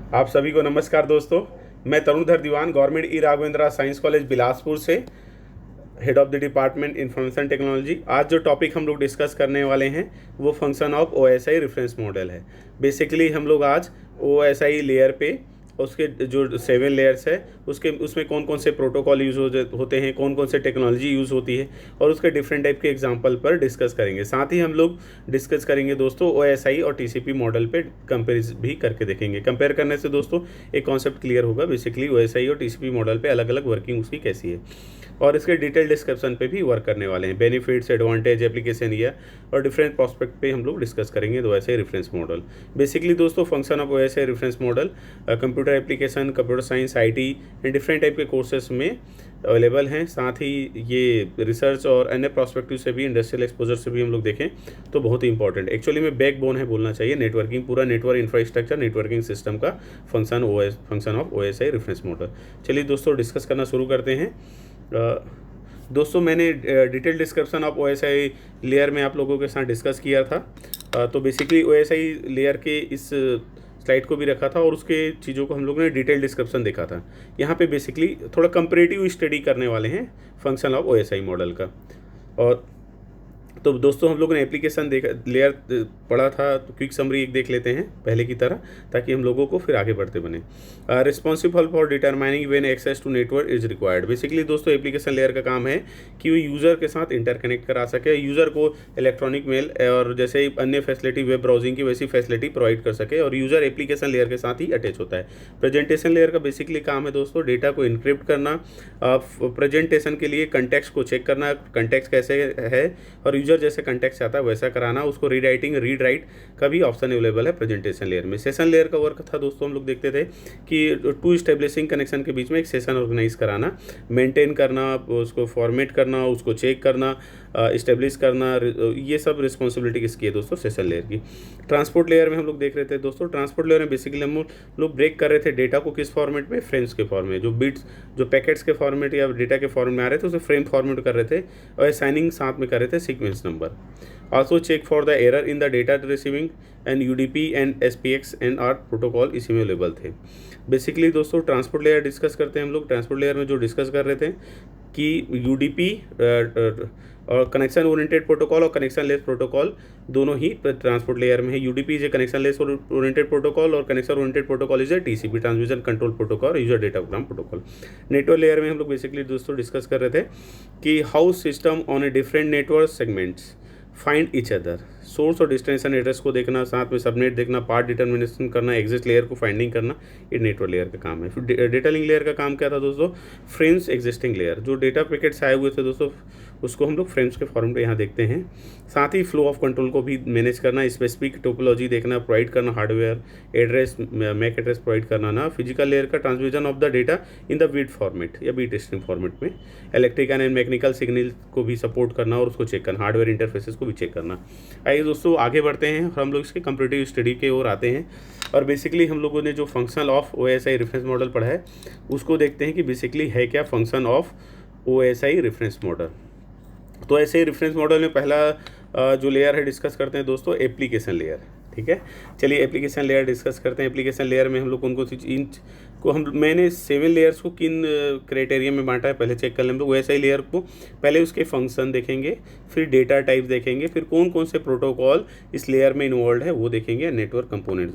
आप सभी को नमस्कार दोस्तों। मैं तरुणधर दीवान government e Raghavendra science college Bilaspur से head of the department information technology. आज जो टॉपिक हम लोग डिस्कस करने वाले हैं वो function of OSI reference model है। बेसिकली हम लोग आज ओएसआई लेयर पे उसके जो 7 लेयर्स है उसमें कौन कौन से प्रोटोकॉल यूज़ होते हैं, कौन कौन से टेक्नोलॉजी यूज़ होती है और उसके डिफरेंट टाइप के एग्जांपल पर डिस्कस करेंगे। साथ ही हम लोग डिस्कस करेंगे दोस्तों ओएसआई और टीसीपी मॉडल पे कंपेयर भी करके देखेंगे। कंपेयर करने से दोस्तों एक कॉन्सेप्ट क्लियर होगा, बेसिकली ओएसआई और टीसीपी मॉडल पे अलग अलग वर्किंग उसकी कैसी है, और इसके डिटेल डिस्क्रिप्शन पे भी वर्क करने वाले हैं। बेनिफिट्स, एडवांटेज, एप्लीकेशन या और डिफरेंट प्रोस्पेक्ट पे हम लोग डिस्कस करेंगे ओएसआई रेफरेंस मॉडल। बेसिकली दोस्तों function of OSI reference model computer application, computer science, IT and different type के कोर्सेज में अवेलेबल हैं। साथ ही ये रिसर्च और अन्य प्रोस्पेक्टिव से भी, इंडस्ट्रियल एक्सपोजर से भी हम लोग देखें तो बहुत ही इंपॉर्टेंट, एक्चुअली में बैकबोन है बोलना चाहिए। नेटवर्किंग, पूरा नेटवर्क इंफ्रास्ट्रक्चर, नेटवर्किंग सिस्टम का function of OSI reference model. चलिए दोस्तों डिस्कस करना शुरू करते हैं। दोस्तों मैंने detail description of OSI layer में आप लोगों के साथ डिस्कस किया था। तो बेसिकली ओएसआई लेयर के इस स्लाइड को भी रखा था और उसके चीज़ों को हम लोगों ने डिटेल डिस्क्रिप्शन देखा था। यहाँ पे बेसिकली थोड़ा कंपैरेटिव स्टडी करने वाले हैं फंक्शन ऑफ ओएसआई मॉडल का। और तो दोस्तों हम लोगों ने एप्लीकेशन देखा, लेयर पढ़ा था, तो क्विक समरी एक देख लेते हैं पहले की तरह, ताकि हम लोगों को फिर आगे बढ़ते बने। Responsible for determining when access to network is required. Basically दोस्तों एप्लीकेशन लेयर का काम है कि वो यूज़र के साथ इंटरकनेक्ट करा सके, यूज़र को इलेक्ट्रॉनिक मेल और जैसे ही अन्य फैसिलिटी, वेब ब्राउजिंग की वैसी फैसिलिटी प्रोवाइड कर सके, और यूज़र एप्लीकेशन लेयर के साथ ही अटैच होता है। प्रेजेंटेशन लेयर का बेसिकली काम है दोस्तों डेटा को इनक्रिप्ट करना, प्रेजेंटेशन के लिए कंटेक्स्ट को चेक करना, कंटेक्स्ट कैसे है, और यूजर जैसे कंटेक्स्ट चाहता है वैसा कराना, उसको रीड राइट का भी ऑप्शन अवेलेबल है प्रेजेंटेशन लेयर में। सेशन लेयर का वर्क था दोस्तों, हम लोग देखते थे कि टू इस्टेब्लिशिंग कनेक्शन के बीच में एक सेशन ऑर्गेनाइज कराना, मेंटेन करना, उसको फॉर्मेट करना, उसको चेक करना, इस्टेब्लिश करना, ये सब रिस्पॉन्सिबिलिटी किसकी है दोस्तों? सेशन लेयर की। ट्रांसपोर्ट लेयर में हम लोग देख रहे थे दोस्तों, ट्रांसपोर्ट लेयर में बेसिकली हम लोग ब्रेक कर रहे थे डेटा को किस फॉर्मेट में? फ्रेम्स के फॉर्म में, जो बिट्स, जो पैकेट्स के फॉर्मेट या डेटा के फॉर्म में आ रहे थे उसे फ्रेम फॉर्मेट कर रहे थे, और असाइनिंग साथ में कर रहे थे sequence number. Also check for the error in the data receiving end UDP and SPX and R protocol इसी में अवेलेबल थे। बेसिकली दोस्तों ट्रांसपोर्ट लेयर डिस्कस करते हैं हम लोग। ट्रांसपोर्ट लेयर में जो डिस्कस कर रहे थे कि यूडीपी और कनेक्शन ओरिएंटेड प्रोटोकॉल और कनेक्शन लेस प्रोटोकॉल दोनों ही ट्रांसपोर्ट लेयर में है। UDP is a connectionless oriented protocol और connection oriented protocol is a TCP, transmission control protocol, user datagram protocol. Network layer में हम लोग बेसिकली दोस्तों डिस्कस कर रहे थे कि how system on a different network segments find each other, source और डेस्टिनेशन एड्रेस को देखना, साथ में सबनेट देखना, पार्ट डिटर्मिनेशन करना, एग्जिस्ट लेयर को फाइंडिंग करना, ये नेटवर्क लेयर का काम है। फिर डेटा लिंक लेयर का काम क्या था दोस्तों? फ्रेम्स एग्जिस्टिंग लेयर, जो डेटा पैकेट्स आए हुए थे दोस्तों उसको हम लोग फ्रेम्स के फॉर्म पे यहाँ देखते हैं। साथ ही फ्लो ऑफ कंट्रोल को भी मैनेज करना, स्पेसिफिक टोपोलॉजी देखना, प्रोवाइड करना, hardware address, MAC address provide करना ना। फिजिकल लेयर का transmission of the data in the bit format या बीट स्ट्रीम फॉर्मेट में। इलेक्ट्रिकल एंड मैकेनिकल सिग्नल को भी सपोर्ट करना और उसको चेक करना, हार्डवेयर इंटरफेसेस को भी चेक करना। आइए दोस्तों आगे बढ़ते हैं और हम लोग इसके कंपैरेटिव स्टडी के ओर आते हैं। और बेसिकली हम लोगों ने जो function of OSI reference model पढ़ा है उसको देखते हैं कि बेसिकली है क्या function of OSI reference model. तो ऐसे रेफरेंस मॉडल में पहला जो लेयर है डिस्कस करते हैं दोस्तों, एप्लीकेशन लेयर। ठीक है, चलिए एप्लीकेशन लेयर डिस्कस करते हैं। एप्लीकेशन लेयर में हम लोग कौन कौन सी इन को मैंने 7 लेयर्स को किन क्राइटेरिया में बांटा है पहले चेक कर लें हम लोग। वैसे लेयर को पहले उसके फंक्शन देखेंगे, फिर डेटा टाइप देखेंगे, फिर कौन कौन से प्रोटोकॉल इस लेयर में इन्वॉल्व है वो देखेंगे, नेटवर्क कंपोनेंट।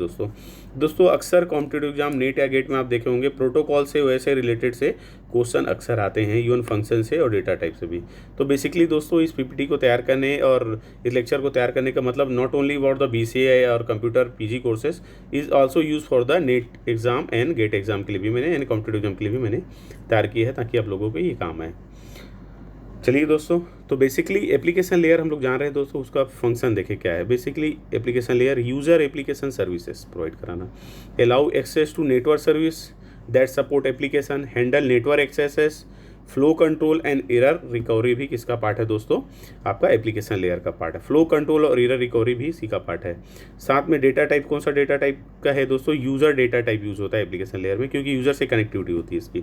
दोस्तों अक्सर कॉम्पिटिटिव एग्जाम नेट या गेट में आप देखे होंगे प्रोटोकॉल से वैसे रिलेटेड से क्वेश्चन अक्सर आते हैं, इवन फंक्शन से और डेटा टाइप से भी। तो बेसिकली दोस्तों इस पीपीटी को तैयार करने और इस लेक्चर को तैयार करने का मतलब not only about the BCA और computer PG courses, is also use for the NET exam and GATE exam के लिए भी मैंने, यानी कॉम्पिटिटिव एग्जाम के लिए भी मैंने तैयार की है, ताकि आप लोगों को ये काम है। चलिए दोस्तों, तो बेसिकली एप्लीकेशन लेयर हम लोग जान रहे हैं दोस्तों, उसका फंक्शन देखें क्या है। Basically application layer user application services provide कराना, allow access to network service that support application, handle network accesses, flow control and error recovery भी किसका पार्ट है दोस्तों, आपका एप्लीकेशन लेयर का पार्ट है। फ्लो कंट्रोल और एरर रिकवरी भी इसी का पार्ट है। साथ में डेटा टाइप, कौन सा डेटा टाइप का है दोस्तों, यूज़र डेटा टाइप यूज़ होता है एप्लीकेशन लेयर में, क्योंकि यूज़र से कनेक्टिविटी होती है इसकी।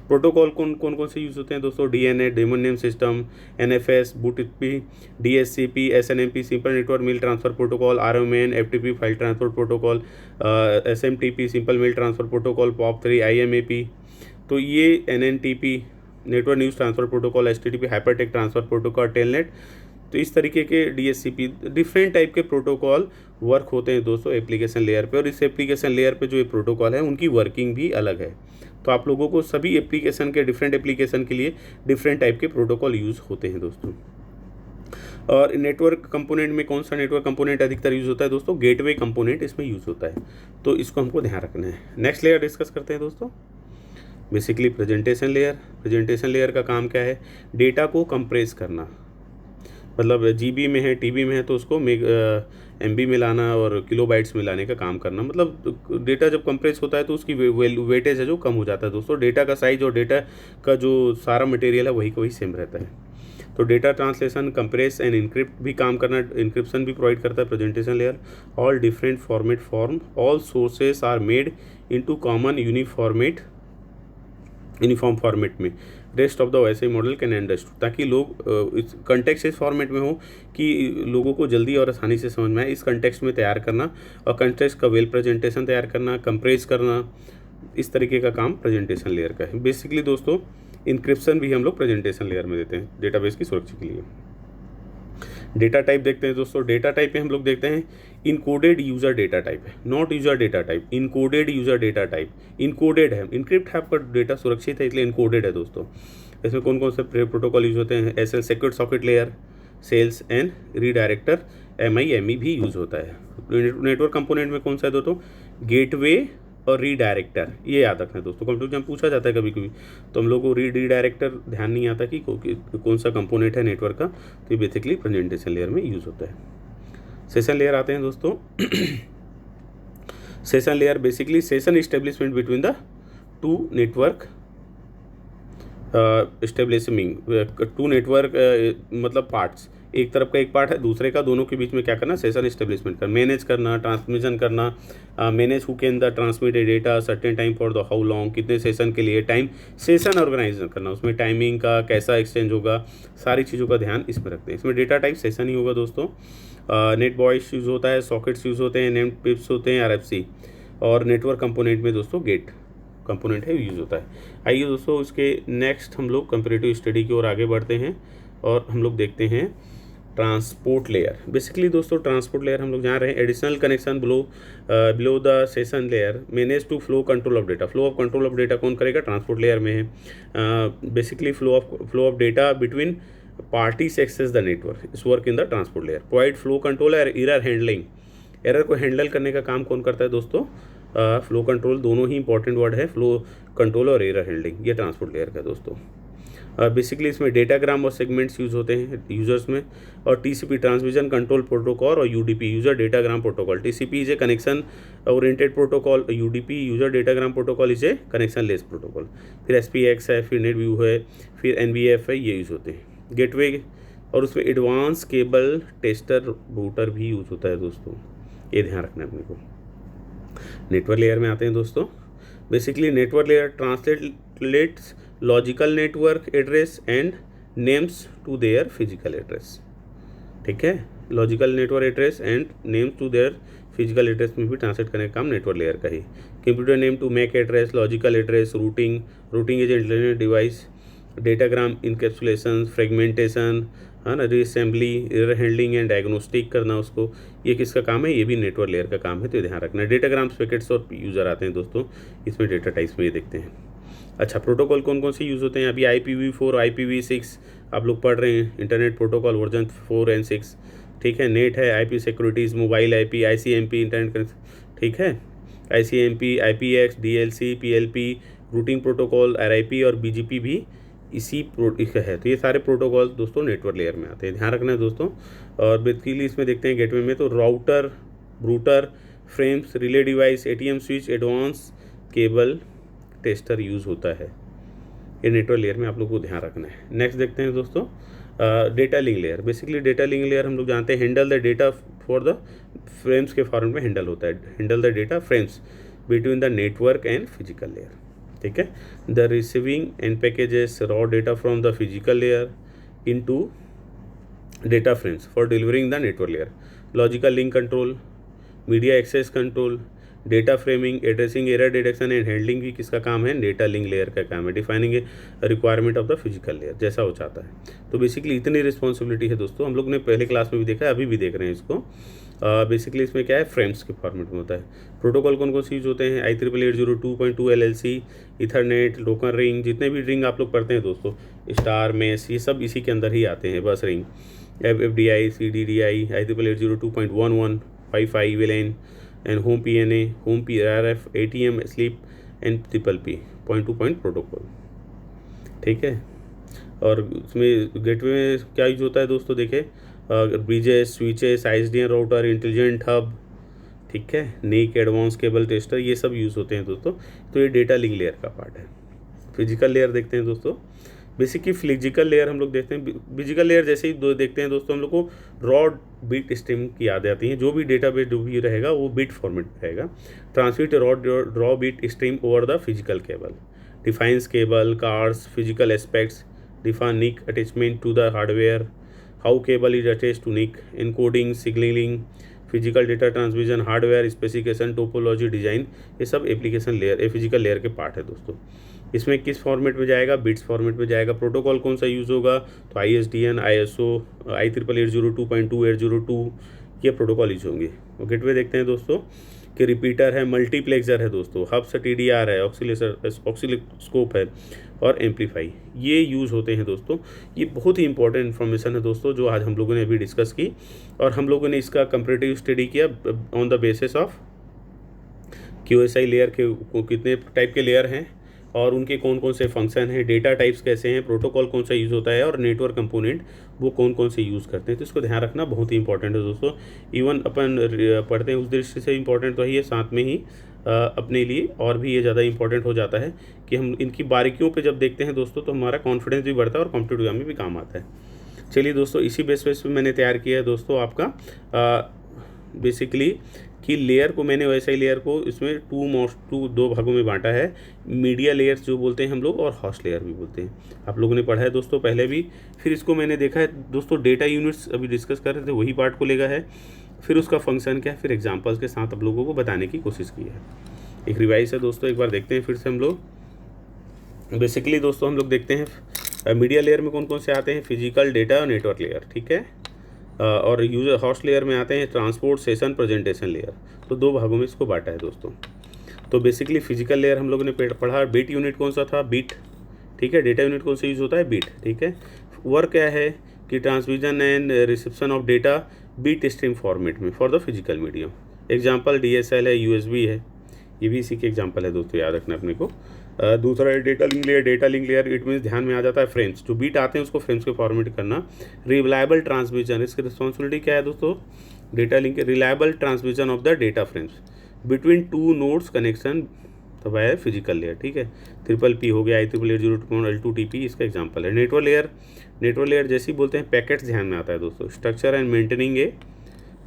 प्रोटोकॉल कौन से यूज़ होते हैं दोस्तों, DNA daemon name system, NFS, BOOTP, DSCP, SNMP simple network mail transfer protocol, RMN, FTP file transfer protocol, SMTP simple mail transfer protocol, पॉप3, आईएमएपी, तो ये NNTP network news transfer protocol, HTTP hypertext transfer protocol, telnet, तो इस तरीके के DSCP different type के protocol work होते हैं दोस्तों एप्लीकेशन लेयर पे। और इस एप्लीकेशन लेयर पे जो ये प्रोटोकॉल है उनकी वर्किंग भी अलग है। तो आप लोगों को सभी एप्लीकेशन के डिफरेंट एप्लीकेशन के लिए डिफरेंट टाइप के प्रोटोकॉल यूज़ होते हैं दोस्तों। और नेटवर्क कंपोनेंट में कौन सा नेटवर्क कंपोनेंट अधिकतर यूज़ होता है दोस्तों, गेटवे कंपोनेंट इसमें यूज़ होता है, तो इसको हमको ध्यान रखना है। नेक्स्ट लेयर डिस्कस करते हैं दोस्तों, basically presentation layer. Presentation layer का काम क्या है, डेटा को कंप्रेस करना, मतलब जीबी में है, टीबी में है तो उसको एमबी में लाना और किलोबाइट्स में लाने का काम करना। मतलब डेटा जब कंप्रेस होता है तो उसकी वेटेज है जो कम हो जाता है दोस्तों। डेटा का साइज और डेटा का जो सारा मटेरियल है वही सेम रहता है। तो data translation, compress and encrypt भी काम करना, इनक्रिप्शन भी प्रोवाइड करता है presentation layer. All different form all sources are made into common uniform format में। रेस्ट ऑफ द वैसे मॉडल कैन अंडरस्टूड, ताकि लोग इस कंटेक्स्ट इस फॉर्मेट में हो कि लोगों को जल्दी और आसानी से समझ में आए। इस कंटेक्स्ट में तैयार करना और कंटेक्स्ट का वेल प्रेजेंटेशन तैयार करना, कंप्रेस करना, इस तरीके का काम प्रेजेंटेशन लेयर का है। बेसिकली दोस्तों इंक्रिप्शन भी हम लोग प्रेजेंटेशन लेयर में देते हैं डेटाबेस की सुरक्षा के लिए। डेटा टाइप देखते हैं दोस्तों। डेटा टाइप में हम लोग देखते हैं इनकोडेड यूज़र डेटा टाइप है, not user data type, encoded user data type. Encoded है, इनक्रिप्ट है, आपका डेटा सुरक्षित है इसलिए इनकोडेड है दोस्तों। इसमें कौन से प्रोटोकॉल यूज़ होते हैं, SL secure socket layer, sales and redirector, MIME भी यूज़ होता है। नेटवर्क कंपोनेंट में कौन सा है दोस्तों, गेटवे और रीडायरेक्टर, ये याद रखना है दोस्तों। कंप्यूटर में पूछा जाता है कभी कभी, तो हम लोग को रीडायरेक्टर ध्यान नहीं आता कि कौन सा कंपोनेंट है नेटवर्क का, तो ये बेसिकली प्रेजेंटेशन लेयर में यूज़ होता है। सेशन लेयर आते हैं दोस्तों। Session layer basically session establishment between the two network मतलब पार्ट्स, एक तरफ का एक पार्ट है, दूसरे का, दोनों के बीच में क्या करना, सेशन इस्टेब्लिशमेंट करना, मैनेज करना, ट्रांसमिशन करना, manage who can the transmit data certain time for the how long, कितने सेशन के लिए टाइम, सेशन ऑर्गेनाइज करना, उसमें टाइमिंग का कैसा एक्सचेंज होगा, सारी चीज़ों का ध्यान इसमें रखते हैं। इसमें डेटा टाइप सेशन ही होगा दोस्तों। नेट वॉइस यूज़ होता है, सॉकेट्स यूज़ होते हैं, नेम पिप्स होते हैं, आरएफसी, और नेटवर्क कंपोनेंट में दोस्तों गेट कंपोनेंट है यूज़ होता है। आइए दोस्तों इसके नेक्स्ट हम लोग कंपैरेटिव स्टडी की ओर आगे बढ़ते हैं और हम लोग देखते हैं ट्रांसपोर्ट लेयर। बेसिकली दोस्तों ट्रांसपोर्ट लेयर हम लोग जान रहे हैं additional connection below the session layer manage to flow control of data. Flow of control of data कौन करेगा, ट्रांसपोर्ट लेयर में है। Basically flow of data between parties access the network is work in the transport layer. Provide flow control और error handling, error को handle करने का काम कौन करता है दोस्तों, फ्लो कंट्रोल, दोनों ही इंपॉर्टेंट वर्ड है, फ्लो कंट्रोल और एरर हैंडलिंग, ये ट्रांसपोर्ट लेयर का दोस्तों। बेसिकली इसमें डेटाग्राम और सेगमेंट्स यूज़ होते हैं यूज़र्स में, और टीसीपी ट्रांसमिशन कंट्रोल प्रोटोकॉल और UDP user datagram protocol. TCP is a connection oriented protocol, UDP user datagram protocol is a connectionless protocol. फिर एसपीएक्स है, फिर नेट व्यू है, फिर एनबीएफ है, ये यूज़ होते हैं। गेटवे और उसमें एडवांस केबल टेस्टर रूटर भी यूज़ होता है दोस्तों, ये ध्यान रखना है अपने को। नेटवर्क लेयर में आते हैं दोस्तों। Basically network layer translates logical network address and names to their physical address, ठीक है। Logical network address and names to their physical address में भी ट्रांसलेट करने का काम नेटवर्क लेयर का ही। Computer name to MAC address, logical address, routing is intelligent device, datagram encapsulation, fragmentation, है ना, reassembly, error handling and diagnostic करना उसको, ये किसका काम है, ये भी नेटवर्क लेयर का काम है, तो ध्यान रखना है। डेटाग्राम्स, पैकेट्स और यूज़र आते हैं दोस्तों इसमें, डेटा टाइप्स में ये देखते हैं। अच्छा, प्रोटोकॉल कौन से यूज़ होते हैं, अभी IPv4 IPv6 आप लोग पढ़ रहे हैं, इंटरनेट प्रोटोकॉल वर्जन 4 और 6, ठीक है। नेट है, IP securities, mobile IP, ICMP internet connection, ठीक है, ICMP, IPX, DLC, PLP, routing protocol, RIP और BGP भी इसी है। तो ये सारे प्रोटोकॉल दोस्तों नेटवर्क लेयर में आते हैं, ध्यान रखना है दोस्तों। और बेसिकली इसमें देखते हैं गेटवे में तो router, router, frames, relay device, ATM switch, advance cable tester use होता है। ये नेटवर्क लेयर में आप लोग को ध्यान रखना है। नेक्स्ट देखते हैं दोस्तों data link layer. Basically data link layer हम लोग जानते हैं handle the data for the frames के फॉर्मेट में हैंडल होता है, handle the data frames between the network and physical layer, ठीक है। The receiving end packages raw data from the physical layer into data frames for delivering the network layer, logical link control, media access control, data framing, addressing error detection and handling भी किसका काम है, data link layer का काम है। Defining A requirement of the physical layer, जैसा हो चाहता है। तो बेसिकली इतनी रिस्पॉन्सिबिलिटी है दोस्तों, हम लोग ने पहले क्लास में भी देखा है, अभी भी देख रहे हैं इसको। बेसिकली इसमें क्या है, फ्रेम्स के फॉर्मेट में होता है। प्रोटोकॉल कौन कौन से यूज होते हैं, IEEE 802.2 LLC, Ethernet, local ring, जितने भी रिंग आप लोग पढ़ते हैं दोस्तों, स्टार, मेस, ये सब इसी के अंदर ही आते हैं। बस ring, FDI, CDDI, IEEE 802.11, Wi-Fi, VLAN and home PNA, home PRF, ATM, sleep and PPP point two point protocol, ठीक है। और उसमें गेटवे में क्या यूज होता है दोस्तों, देखें bridges, switches, ISDN router, intelligent hub, ठीक है, NIC, एडवांस केबल टेस्टर, ये सब यूज़ होते हैं दोस्तों। तो ये डेटा लिंक लेयर का पार्ट है। फिजिकल लेयर देखते हैं दोस्तों। बेसिकली फिजिकल लेयर हम लोग देखते हैं, फिजिकल लेयर जैसे ही दो देखते हैं दोस्तों, हम लोग को रॉ बिट स्ट्रीम की याद आती है। जो भी डेटाबेस जो भी रहेगा वो बिट फॉर्मेट में रहेगा। Transmit raw bit stream over the physical cable, defines cable cards, physical aspects, define NIC attachment to the hardware, how cable is attach to NIC, encoding, signalling, physical data transmission, hardware specification, topology, design, ये सब application layer, physical layer के part है दोस्तों। इसमें किस format में जाएगा, bits format में जाएगा। प्रोटोकॉल कौन सा यूज़ होगा, तो ISDN, ISO, IEEE 802.2, 802, ये प्रोटोकॉल यूज होंगे। और गेटवे देखते हैं दोस्तों कि रिपीटर है, मल्टीप्लेक्सर है दोस्तों, हब्स, TDR है, ऑक्सीलोस्कोप है और एम्पलीफाई, ये यूज़ होते हैं दोस्तों। ये बहुत ही इंपॉर्टेंट इन्फॉर्मेशन है दोस्तों, जो आज हम लोगों ने अभी डिस्कस की। और हम लोगों ने इसका कंपैरेटिव स्टडी किया on the basis of QSI layer के कितने टाइप के लेयर हैं और उनके कौन कौन से फंक्शन हैं, डेटा टाइप्स कैसे हैं, प्रोटोकॉल कौन सा यूज़ होता है और नेटवर्क कंपोनेंट वो कौन कौन से यूज़ करते हैं। तो इसको ध्यान रखना बहुत ही इंपॉर्टेंट है दोस्तों। इवन अपन पढ़ते हैं उस दृष्टि से इंपॉर्टेंट तो है ये, साथ में ही अपने लिए और भी ये ज़्यादा इंपॉर्टेंट हो जाता है कि हम इनकी बारीकियों पे जब देखते हैं दोस्तों तो हमारा कॉन्फिडेंस भी बढ़ता है और कॉम्पिटिटिव एग्जाम में भी काम आता है। चलिए दोस्तों, इसी बेस पे मैंने तैयार किया है दोस्तों आपका बेसिकली कि लेयर को मैंने वैसे लेयर को इसमें दो भागों में बांटा है। मीडिया लेयर्स जो बोलते हैं हम लोग और हॉस्ट लेयर भी बोलते हैं, आप लोगों ने पढ़ा है दोस्तों पहले भी। फिर इसको मैंने देखा है दोस्तों, डेटा यूनिट्स अभी डिस्कस कर रहे थे, वही पार्ट को लेगा है। फिर उसका फंक्शन क्या है, फिर एग्जांपल्स के साथ आप लोगों को बताने की कोशिश की है। एक रिवाइज है दोस्तों, एक बार देखते हैं फिर से हम लोग। बेसिकली दोस्तों हम लोग देखते हैं मीडिया लेयर में कौन कौन से आते हैं, फिजिकल, डेटा और नेटवर्क लेयर, ठीक है। और यूजर हॉस्ट लेयर में आते हैं ट्रांसपोर्ट, सेशन, प्रेजेंटेशन लेयर। तो दो भागों में इसको बांटा है दोस्तों। तो बेसिकली फिजिकल लेयर हम लोगों ने पढ़ा, बिट यूनिट कौन सा था, बिट, ठीक है। डेटा यूनिट कौन सा यूज़ होता है, बिट, ठीक है। वर्क क्या है कि transmission and reception of data bit stream format में for the physical medium. Example DSL है, USB है, ये भी इसी के एग्जाम्पल है दोस्तों, याद रखना अपने को। दूसरा है data link layer. Data link layer it means ध्यान में आ जाता है फ्रेम्स, जो बीट आते हैं उसको फ्रेम्स के फॉर्मेट करना। रिलायबल ट्रांसमिशन, इसकी रिस्पॉन्सिबिलिटी क्या है दोस्तों, data link reliable transmission of the data frames between two nodes connection तो है फिजिकल लेयर, ठीक है। PPP हो गया, IEEE 802.L2TP इसका एग्जाम्पल है। नेटवर्क लेयर, नेटवर्क लेयर जैसे ही बोलते हैं पैकेट्स ध्यान में आता है दोस्तों। Structure and maintaining a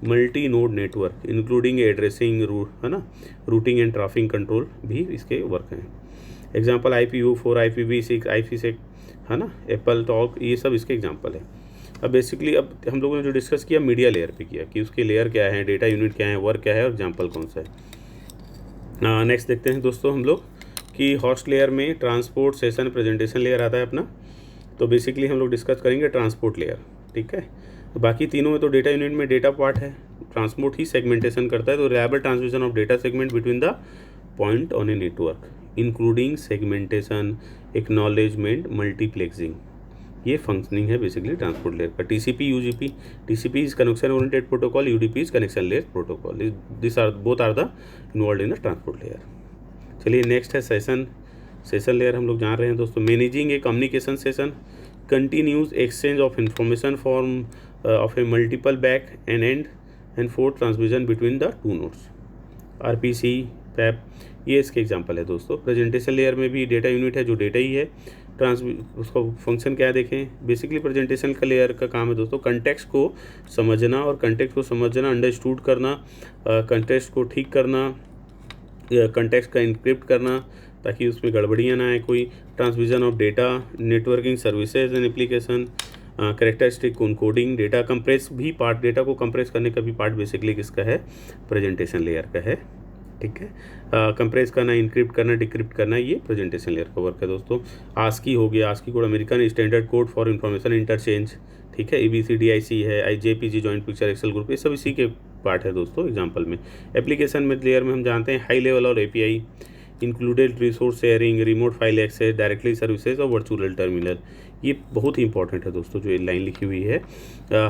multi node network including addressing है ना, रूटिंग एंड ट्रैफिक कंट्रोल भी इसके वर्क हैं। एग्जाम्पल IPv4, IPv6, IPsec है ना, एप्पल टॉक, ये सब इसके एग्जाम्पल है। अब बेसिकली अब हम लोगों ने जो डिस्कस किया मीडिया लेयर पे किया कि उसके लेयर क्या है, डेटा यूनिट क्या है, वर्क क्या है और एग्जाम्पल कौन सा है। नेक्स्ट देखते हैं दोस्तों हम लोग कि हॉस्ट लेयर में ट्रांसपोर्ट, सेशन, प्रेजेंटेशन लेयर आता है अपना। तो बेसिकली हम लोग डिस्कस करेंगे ट्रांसपोर्ट लेयर, ठीक है। तो बाकी तीनों में तो डेटा यूनिट में डेटा पार्ट है, ट्रांसपोर्ट ही सेगमेंटेशन करता है। तो reliable transmission of data segment between the point on a network including segmentation, acknowledgement, multiplexing, ये फंक्शनिंग है बेसिकली ट्रांसपोर्ट लेयर का। TCP, UGP, TCP is connection oriented protocol, UDP is connection layer protocol. This are both are the involve in the transport layer. चलिए next है session. Session layer हम लोग जान रहे हैं दोस्तों, managing A communication session, continuous exchange of information form of A multiple back and fourth transmission between the two nodes. RPC, PAP, ये इसके एग्जांपल है दोस्तों। प्रेजेंटेशन लेयर में भी डेटा यूनिट है जो डेटा ही है, उसका फंक्शन क्या है देखें। बेसिकली प्रेजेंटेशन का लेयर का काम है दोस्तों कंटेक्स्ट को समझना, और कंटेक्स्ट को समझना अंडरस्टूड करना, कंटेक्स्ट को ठीक करना, कंटेक्स्ट का इनक्रिप्ट करना ताकि उसमें गड़बड़ियाँ ना आए कोई, transmission of data, networking services and application, characteristic coding, data compress भी पार्ट, डेटा को कंप्रेस करने का भी पार्ट बेसिकली किसका है, प्रेजेंटेशन लेयर का है। ठीक है, कंप्रेस करना, इनक्रिप्ट करना, डिक्रिप्ट करना, ये प्रेजेंटेशन लेयर का वर्क है दोस्तों। आस्की हो गया, ASCII code American standard code for information interchange, ठीक है, ABCDIC है, IJPG joint picture excel group, ये सब इसी के पार्ट है दोस्तों एग्जांपल में। एप्लीकेशन में लेयर में हम जानते हैं हाई लेवल और API, included resource sharing, remote file access, directly services और वर्चुअल टर्मिनल, ये बहुत ही इंपॉर्टेंट है दोस्तों जो लाइन लिखी हुई है।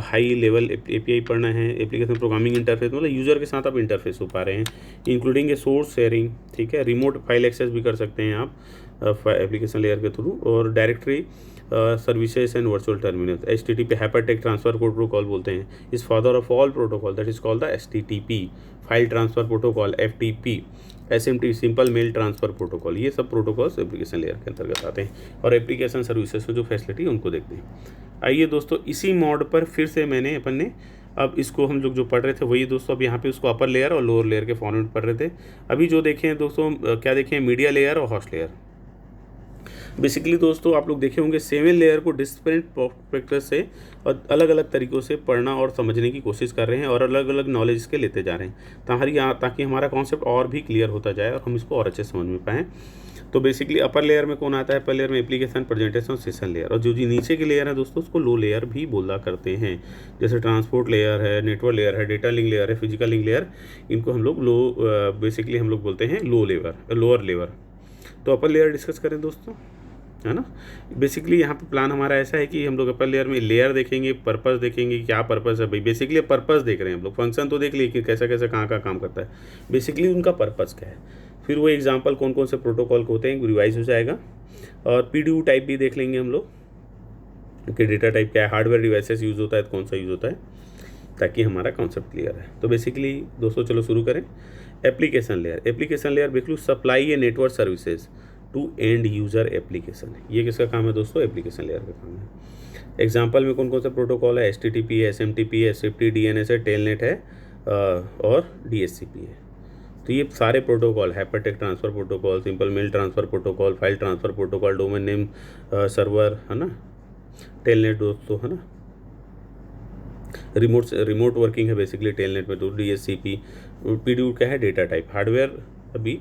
हाई लेवल API पढ़ना है, एप्लीकेशन प्रोग्रामिंग इंटरफेस, मतलब यूज़र के साथ आप इंटरफेस हो पा रहे हैं, इंक्लूडिंग ए सोर्स शेयरिंग, ठीक है, रिमोट फाइल एक्सेस भी कर सकते हैं आप एप्लीकेशन लेयर के थ्रू, और directory services and virtual terminal, HTTP hypertext transfer protocol बोलते हैं, is father of all protocol, that is called the HTTP file transfer protocol, FTP, SMT simple mail transfer protocol, ये सब protocols application layer के अंतर्गत आते हैं, और application services में जो फैसिलिटी है उनको देखते हैं। आइए दोस्तों इसी मॉड पर फिर से मैंने अपन ने अब इसको हम लोग जो पढ़ रहे थे वही दोस्तों अब यहाँ पे उसको अपर लेयर और लोअर लेयर के फॉर्मेट पढ़ रहे थे। अभी जो देखें दोस्तों क्या देखें, मीडिया लेयर और होस्ट लेयर। बेसिकली दोस्तों आप लोग देखे होंगे सेवन लेयर को डिफरेंट पर्सपेक्टिव से और अलग अलग तरीक़ों से पढ़ना और समझने की कोशिश कर रहे हैं, और अलग अलग नॉलेज के लेते जा रहे हैं ताकि हमारा कॉन्सेप्ट और भी क्लियर होता जाए और हम इसको और अच्छे समझ में पाएँ। तो बेसिकली अपर लेयर में कौन आता है, अपर लेयर में एप्लीकेशन, प्रेजेंटेशन, सेशन लेयर, और जो नीचे की लेयर है दोस्तों उसको लो लेयर भी बोला करते हैं, जैसे ट्रांसपोर्ट लेयर है, नेटवर्क लेयर है, डेटा लिंक लेयर है, फिजिकल लिंक लेयर, इनको हम लोग बेसिकली हम लोग बोलते हैं लोअर लेयर। तो अपर लेयर डिस्कस करें दोस्तों, है ना। बेसिकली यहाँ पे प्लान हमारा ऐसा है कि हम लोग अपर लेयर में लेयर देखेंगे, पर्पस देखेंगे, क्या पर्पस है भाई, बेसिकली पर्पस देख रहे हैं हम लोग, फंक्शन तो देख लिए कि कैसा कैसा कहाँ का काम करता है, बेसिकली उनका पर्पस क्या है, फिर वो एग्जांपल कौन कौन से प्रोटोकॉल होते हैं रिवाइज हो जाएगा, और PDU टाइप भी देख लेंगे हम लोग कि डेटा टाइप क्या है, हार्डवेयर डिवाइसेस यूज़ होता है तो कौन सा यूज़ होता है, ताकि हमारा कॉन्सेप्ट क्लियर है। तो बेसिकली दोस्तों चलो शुरू करें। Application layer basically supply a network services to end user application, ये किसका काम है दोस्तों, एप्लीकेशन लेयर का काम है। एग्जांपल में कौन कौन सा प्रोटोकॉल है, HTTP है, SMTP है, SFTP, DNS है, टेलनेट है और DHCP है। तो ये सारे protocol, hypertext transfer protocol, simple mail transfer protocol, file transfer protocol, domain name server, है ना, टेलनेट दोस्तों, है ना, रिमोट वर्किंग है बेसिकली टेलनेट में, तो DHCP, PDU क्या है, डेटा टाइप, हार्डवेयर अभी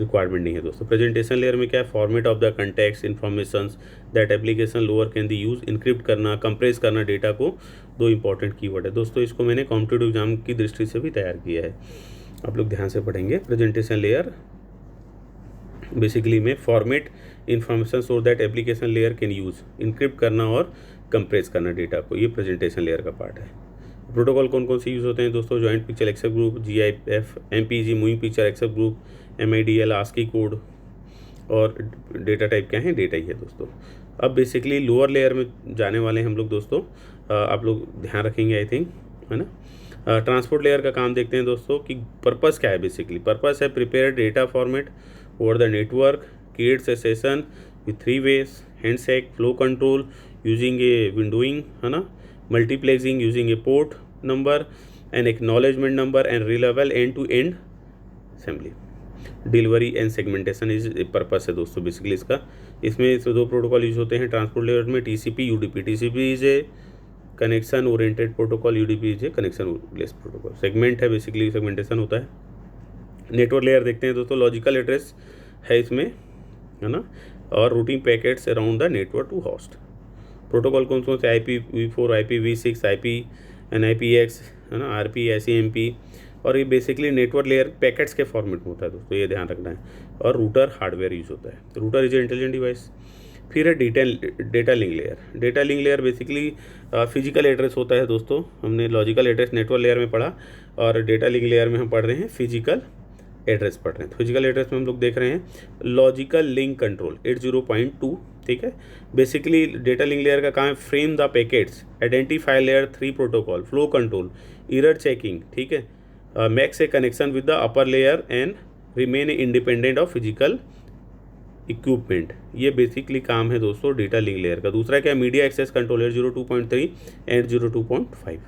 रिक्वायरमेंट नहीं है दोस्तों। प्रेजेंटेशन लेयर में क्या है, format of the context information that application lower can the use, encrypt करना, कंप्रेस करना डेटा को, दो इंपॉर्टेंट कीवर्ड है दोस्तों। इसको मैंने कॉम्पिटिटिव एग्जाम की दृष्टि से भी तैयार किया है, आप लोग ध्यान से पढ़ेंगे। प्रेजेंटेशन लेयर बेसिकली में format information so that application layer can use, encrypt करना और कंप्रेस करना डेटा को, ये प्रेजेंटेशन लेयर का पार्ट है। प्रोटोकॉल कौन कौन से यूज़ होते हैं दोस्तों, joint picture access group, GIF, MPG moving picture access group, MIDL, ASCII code, और डेटा टाइप क्या है, डेटा ही है दोस्तों। अब बेसिकली लोअर लेयर में जाने वाले हैं हम लोग दोस्तों, आप लोग ध्यान रखेंगे आई थिंक, है ना। ट्रांसपोर्ट लेयर का काम देखते हैं दोस्तों कि पर्पस क्या है। बेसिकली पर्पस है prepare data format over the network, creates a session with 3 ways, handshake, flow control using a windowing, है ना, multiplexing using a port number and acknowledgement number and reliable end to end assembly, delivery and segmentation is purpose है दोस्तों basically इसका। इसमें दो protocol use होते हैं transport layer में, TCP, UDP। TCP is a connection oriented protocol, UDP is a connectionless protocol. Segment है basically, segmentation होता है। नेटवर्क लेयर देखते हैं दोस्तों, लॉजिकल एड्रेस है इसमें, है ना, और routing packets around the network to host. Protocol कौन कौन से, IPv4, IPv6, IP and IPX, है ना, RP, ICMP, और ये बेसिकली नेटवर्क लेयर पैकेट्स के फॉर्मेट में होता है दोस्तों, ये ध्यान रखना है। और रूटर हार्डवेयर यूज़ होता है, router is a intelligent device. फिर है data link layer. Data link layer basically physical address होता है दोस्तों, हमने लॉजिकल एड्रेस नेटवर्क लेयर में पढ़ा, और डेटा लिंक लेयर में हम पढ़ रहे हैं फिजिकल एड्रेस पढ़ रहे हैं। फिजिकल एड्रेस में हम लोग देख रहे हैं लॉजिकल लिंक कंट्रोल 80.2, ठीक है। बेसिकली डेटा लिंक लेयर का काम है frame the packets, identify layer 3 protocol, flow control, error checking, ठीक है, makes a connection with the upper layer and remain independent of physical equipment. ये बेसिकली काम है दोस्तों डेटा लिंक लेयर का। दूसरा क्या है, media access control 802.3 and 802.5।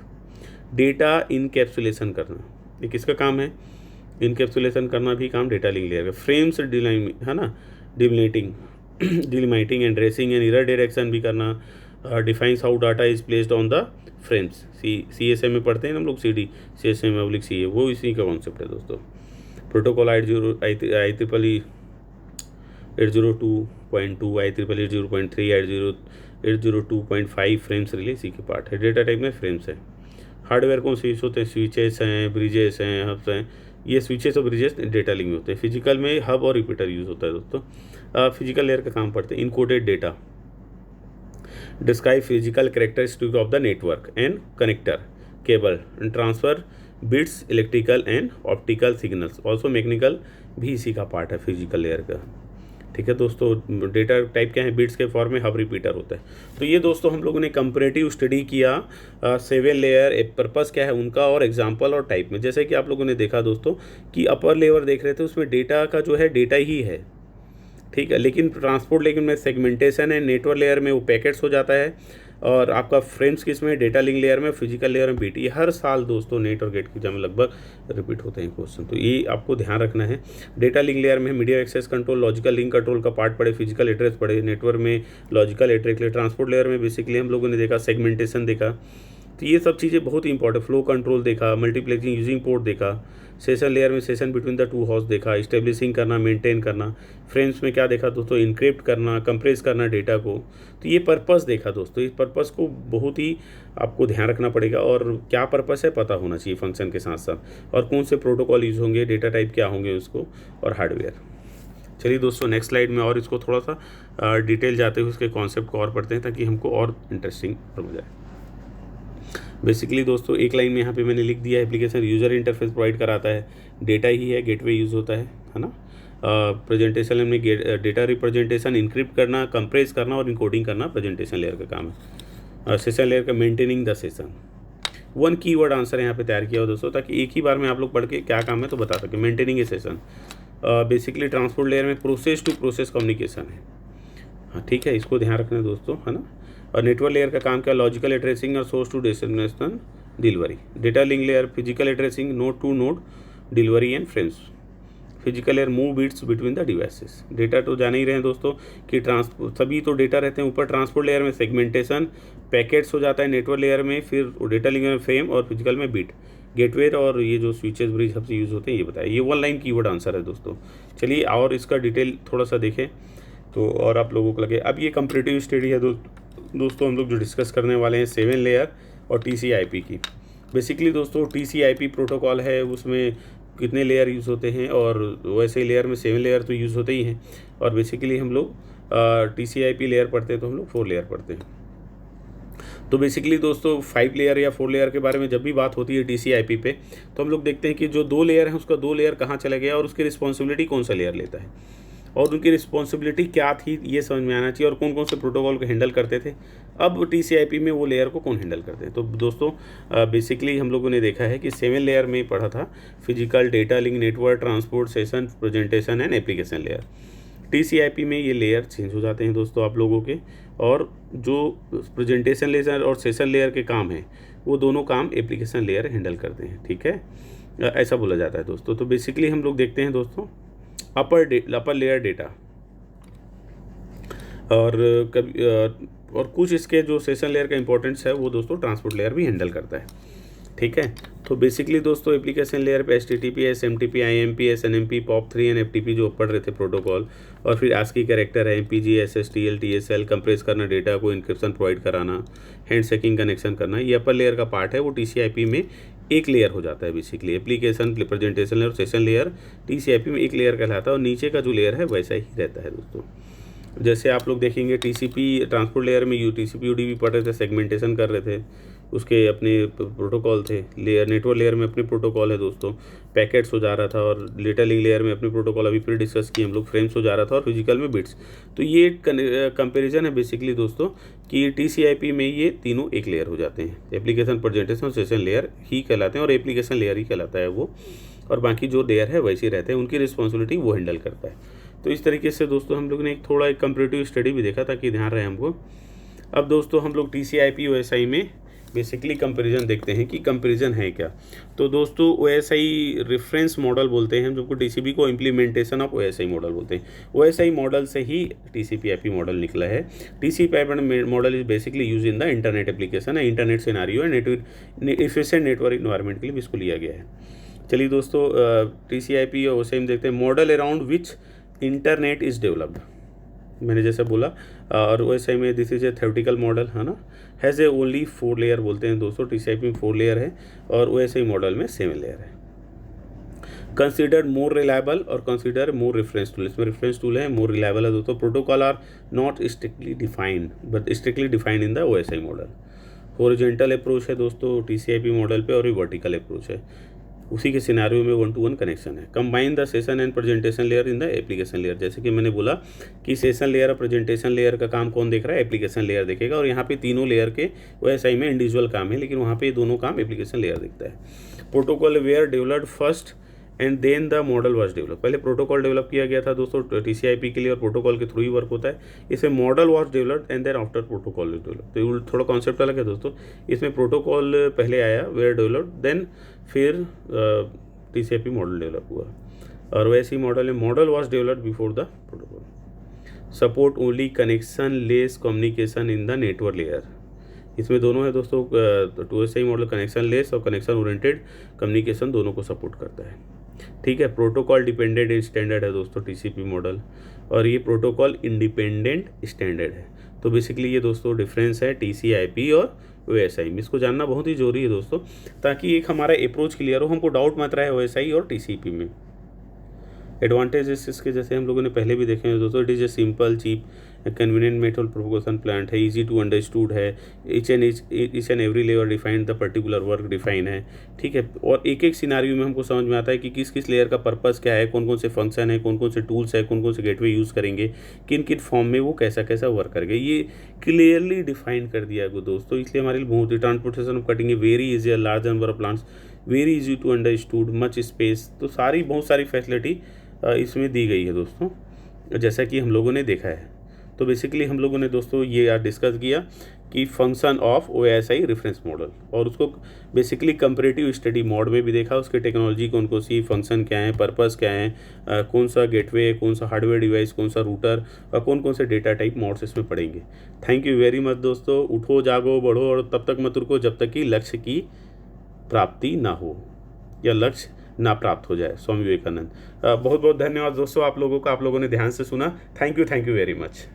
Data encapsulation करना, ये किसका काम है, इनकैप्सुलेशन करना भी काम डेटा लिंक लेयर का। फ्रेम्स है ना, delimiting and addressing and error detection भी करना। Defines how data is placed on the frames. CSA में पढ़ते हैं हम लोग, CSA/CA, वो इसी का कॉन्सेप्ट है दोस्तों। Protocol IEEE 802.2, IEEE 803, 802.5 frames relay इसी के पार्ट है। डेटा टाइप में फ्रेम्स है। हार्डवेयर कौन से यूज़ होते हैं, स्विचेस हैं, ब्रिजेस हैं, हब्स हैं। ये स्विचेस और ब्रिजेस डेटा लिंक में होते हैं। फिजिकल में हब और रिपीटर यूज़ होता है दोस्तों। फिजिकल लेयर का काम पढ़ते हैं। Encoded data describe physical characteristic of the network and connector cable and transfer bits electrical and optical signals. Also mechanical भी इसी का पार्ट है फिजिकल लेयर का। ठीक है दोस्तों, डेटा टाइप क्या है, बिट्स के फॉर्म में हब रिपीटर होता है। तो ये दोस्तों हम लोगों ने कंपैरेटिव स्टडी किया 7 लेयर, एक पर्पस क्या है उनका और एग्जांपल और टाइप में। जैसे कि आप लोगों ने देखा दोस्तों कि अपर लेयर देख रहे थे, उसमें डेटा का जो है डेटा ही है, ठीक है। लेकिन ट्रांसपोर्ट लेयर में सेगमेंटेशन है, नेटवर्क लेयर में वो पैकेट्स हो जाता है, और आपका फ्रेम्स किस में, डेटा लिंक लेयर में, फिजिकल लेयर में बीट। ये हर साल दोस्तों नेट और गेट की एग्जाम में लगभग रिपीट होते हैं क्वेश्चन, तो ये आपको ध्यान रखना है। डेटा लिंक लेयर में media access control, logical link control का पार्ट पड़े, फिजिकल एड्रेस पड़े, नेटवर्क में लॉजिकल एड्रेस। ट्रांसपोर्ट लेयर में बेसिकली हम लोगों ने देखा सेगमेंटेशन देखा, तो ये सब चीज़ें बहुत ही इंपॉर्टेंट। फ्लो कंट्रोल देखा, मल्टीप्लेक्सिंग यूजिंग पोर्ट देखा, सेशन लेयर में session between the two host देखा, स्टेब्लिशिंग करना, मेंटेन करना। फ्रेम्स में क्या देखा दोस्तों, इनक्रिप्ट करना, कंप्रेस करना डेटा को। तो ये पर्पस देखा दोस्तों। इस पर्पस को बहुत ही आपको ध्यान रखना पड़ेगा, और क्या पर्पस है पता होना चाहिए फंक्शन के साथ साथ, और कौन से प्रोटोकॉल यूज़ होंगे, डेटा टाइप क्या होंगे उसको, और हार्डवेयर। चलिए दोस्तों नेक्स्ट स्लाइड में और इसको थोड़ा सा डिटेल जाते हुए उसके कॉन्सेप्ट को और पढ़ते हैं, ताकि हमको और इंटरेस्टिंग हो जाए। बेसिकली दोस्तों एक लाइन में यहाँ पे मैंने लिख दिया, एप्लीकेशन यूज़र इंटरफेस प्रोवाइड कराता है, डेटा ही है, गेटवे यूज़ होता है ना। प्रेजेंटेशन में डेटा रिप्रेजेंटेशन, इनक्रिप्ट करना, कंप्रेस करना और इनकोडिंग करना प्रेजेंटेशन लेयर का काम है। सेशन लेयर का maintaining the session. 1 keyword answer यहाँ पे तैयार किया हो दोस्तों, ताकि एक ही बार में आप लोग पढ़ के क्या काम है तो बता सकें। Maintaining A session, basically transport layer में प्रोसेस टू प्रोसेस कम्युनिकेशन है, हाँ ठीक है, इसको ध्यान रखना दोस्तों, है ना। और नेटवर्क लेयर का काम क्या, लॉजिकल एड्रेसिंग और source to destination delivery. Data link layer physical addressing, node to node delivery and frames. Physical layer move bits between the devices. Data तो जान ही रहे हैं दोस्तों कि सभी तो डेटा रहते हैं ऊपर। ट्रांसपोर्ट लेयर में सेगमेंटेशन, पैकेट्स हो जाता है नेटवर्क लेयर में, फिर डेटा लिंक में फ्रेम, और फिजिकल में बिट, गेटवे और ये जो स्विचेस ब्रिज सबसे यूज़ होते हैं ये बताया। ये 1 लाइन कीवर्ड आंसर है दोस्तों। चलिए और इसका डिटेल थोड़ा सा देखें तो और आप लोगों को लगे। अब ये कंपैरेटिव स्टडी है दोस्तों हम लोग जो डिस्कस करने वाले हैं 7 लेयर और TCP/IP की। बेसिकली दोस्तों TCP/IP प्रोटोकॉल है, उसमें कितने लेयर यूज़ होते हैं, और वैसे लेयर में 7 लेयर तो यूज़ होते ही हैं। और बेसिकली हम लोग TCP/IP लेयर पढ़ते हैं तो हम लोग 4 लेयर पढ़ते हैं। तो बेसिकली दोस्तों 5 लेयर या 4 लेयर के बारे में जब भी बात होती है TCP/IP पे, तो हम लोग देखते हैं कि जो 2 लेयर है उसका 2 लेयर कहाँ चला गया, और उसकी रिस्पॉन्सिबिलिटी कौन सा लेयर लेता है, और उनकी रिस्पॉन्सिबिलिटी क्या थी ये समझ में आना चाहिए, और कौन कौन से प्रोटोकॉल को हैंडल करते थे। अब TCP/IP में वो लेयर को कौन हैंडल करते हैं। तो दोस्तों बेसिकली हम लोगों ने देखा है कि 7 लेयर में पढ़ा था physical, data link, network, transport, session, presentation and application layer. TCP/IP में ये लेयर चेंज हो जाते हैं दोस्तों आप लोगों के, और जो प्रेजेंटेशन लेयर और सेशन लेयर के काम हैं वो दोनों काम एप्लीकेशन लेयर हैंडल करते हैं, ठीक है, ऐसा बोला जाता है दोस्तों। तो बेसिकली हम लोग देखते हैं दोस्तों अपर लेयर डेटा, और कभी और कुछ इसके जो सेशन लेयर का इंपॉर्टेंस है वो दोस्तों ट्रांसपोर्ट लेयर भी हैंडल करता है, ठीक है। तो बेसिकली दोस्तों एप्लीकेशन लेयर पे HTTP, SMTP, IMP, SNMP, POP3 and FTP जो पढ़ रहे थे प्रोटोकॉल, और फिर ASCII कैरेक्टर है, MPG, SSTL, TSL, कंप्रेस करना डेटा को, इंक्रिप्शन प्रोवाइड कराना, हैंड शेकिंग कनेक्शन करना, ये अपर लेयर का पार्ट है। वो TCP/IP में एक लेयर हो जाता है। Basically application, presentation layer, session layer TCP/IP में एक लेयर कहलाता है, और नीचे का जो लेयर है वैसा ही रहता है दोस्तों। जैसे आप लोग देखेंगे TCP ट्रांसपोर्ट लेयर में TCP/UDP पढ़ रहे थे, सेगमेंटेशन कर रहे थे, उसके अपने प्रोटोकॉल थे। लेयर नेटवर्क लेयर में अपने प्रोटोकॉल है दोस्तों, पैकेट्स हो जा रहा था, और डेटा लिंक लेयर में अपने प्रोटोकॉल अभी फिर डिस्कस किए हम लोग, फ्रेम्स हो जा रहा था, और फिजिकल में बिट्स। तो ये कंपैरिजन है बेसिकली दोस्तों कि TCP/IP में ये तीनों एक लेयर हो जाते हैं। एप्लीकेशन, प्रेजेंटेशन और सेशन लेयर ही कहलाते हैं, और एप्लीकेशन लेयर ही कहलाता है वो, और बाकी जो लेयर है वैसे ही रहते हैं, उनकी रिस्पॉन्सिबिलिटी वो हैंडल करता है। तो इस तरीके से दोस्तों हम लोग ने एक कंपैरेटिव स्टडी भी देखा ताकि ध्यान रहे हमको। अब दोस्तों हम लोग TCP OSI में बेसिकली कंपैरिजन देखते हैं कि कंपैरिजन है क्या। तो दोस्तों OSI रेफरेंस मॉडल बोलते हैं, जो TCP को इम्प्लीमेंटेशन ऑफ OSI मॉडल बोलते हैं। OSI मॉडल से ही TCP/IP मॉडल निकला है। TCP/IP model is basically use in the internet application है, इंटरनेट सिनेरियो है, एफिशिएंट नेटवर्क इन्वायरमेंट के लिए भी इसको लिया गया है। चलिए दोस्तों TCP और OSI में देखते हैं। Model around which internet is developed, मैंने जैसे बोला, और OSI में this is a theoretical model है ना, हैज़ ए ओनली 4 लेयर बोलते हैं दोस्तों। TCP में 4 लेयर है और OSI मॉडल में 7 लेयर है। कंसिडर मोर रिलायबल और कंसिडर मोर रेफरेंस टूल, इसमें रेफरेंस टूल है, मोर रिलायबल है दोस्तों। Protocol are not strictly defined but strictly defined in the OSI model. Horizontal approach है दोस्तों TCP मॉडल पे, और ये वर्टिकल अप्रोच है, उसी के सिनेरियो में 1-to-1 कनेक्शन है। Combine the session and presentation layer in the application layer, जैसे कि मैंने बोला कि सेशन लेयर और प्रेजेंटेशन लेयर का काम कौन देख रहा है, एप्लीकेशन लेयर देखेगा। और यहाँ पे तीनों लेयर के OSI में इंडिविजुअल काम है, लेकिन वहाँ पे दोनों काम एप्लीकेशन लेयर देखता है। Protocol were developed first and then the model was develop, पहले प्रोटोकॉल डेवलप किया गया था दोस्तों TCP के लिए, और प्रोटोकॉल के थ्रू ही वर्क होता है। इसमें model was developed and then after protocol develop, तो थोड़ा कॉन्सेप्ट अलग है दोस्तों। इसमें प्रोटोकॉल पहले आया, वेयर डेवलप्ड, देन फिर TCP मॉडल डेवलप हुआ। और वैसे ही मॉडल में model was developed before the protocol. Support only connection less communication in the network layer, इसमें दोनों है दोस्तों। OSI मॉडल कनेक्शन लेस और कनेक्शन ओरिएंटेड कम्युनिकेशन दोनों को सपोर्ट करता है, ठीक है। प्रोटोकॉल डिपेंडेंट स्टैंडर्ड है दोस्तों TCP मॉडल, और ये प्रोटोकॉल इंडिपेंडेंट स्टैंडर्ड है। तो बेसिकली ये दोस्तों डिफरेंस है TCP और OSI में, इसको जानना बहुत ही जरूरी है दोस्तों, ताकि एक हमारा अप्रोच क्लियर हो, हमको डाउट मत रहे OSI और TCP में। एडवांटेजेस इसके जैसे हम लोगों ने पहले भी देखे हैं दोस्तों, it is a simple cheap convenient method propagation plant है, इजी टू अंडरस्टूड है, each and every layer define the particular work define है, ठीक है। और एक एक सिनारियो में हमको समझ में आता है कि किस किस लेयर का पर्पस क्या है, कौन कौन से फंक्शन है, कौन कौन से टूल्स है, कौन कौन से गेटवे यूज़ करेंगे, किन किन फॉर्म में वो कैसा कैसा वर्क करेंगे, ये क्लियरली डिफाइन कर दिया है दोस्तों। इसलिए हमारे लिए बहुत ही transportation of cutting very easy, large number of plants, very easy to understood, much space, तो बहुत सारी फैसिलिटी इसमें दी गई है दोस्तों, जैसा कि हम लोगों ने देखा है। तो बेसिकली हम लोगों ने दोस्तों ये आज डिस्कस किया कि function of OSI reference model, और उसको बेसिकली कंपैरेटिव स्टडी मोड में भी देखा, उसके टेक्नोलॉजी कौन कौन सी, फंक्शन क्या है, पर्पस क्या है, कौन सा गेटवे, कौन सा हार्डवेयर डिवाइस, कौन सा रूटर, और कौन कौन से डेटा टाइप मोड्स इसमें पढ़ेंगे। थैंक यू वेरी मच दोस्तों। उठो जागो बढ़ो, और तब तक मत रुको जब तक कि लक्ष्य की प्राप्ति ना हो या लक्ष्य ना प्राप्त हो जाए। स्वामी विवेकानंद। बहुत बहुत धन्यवाद दोस्तों आप लोगों का, आप लोगों ने ध्यान से सुना। Thank you very much.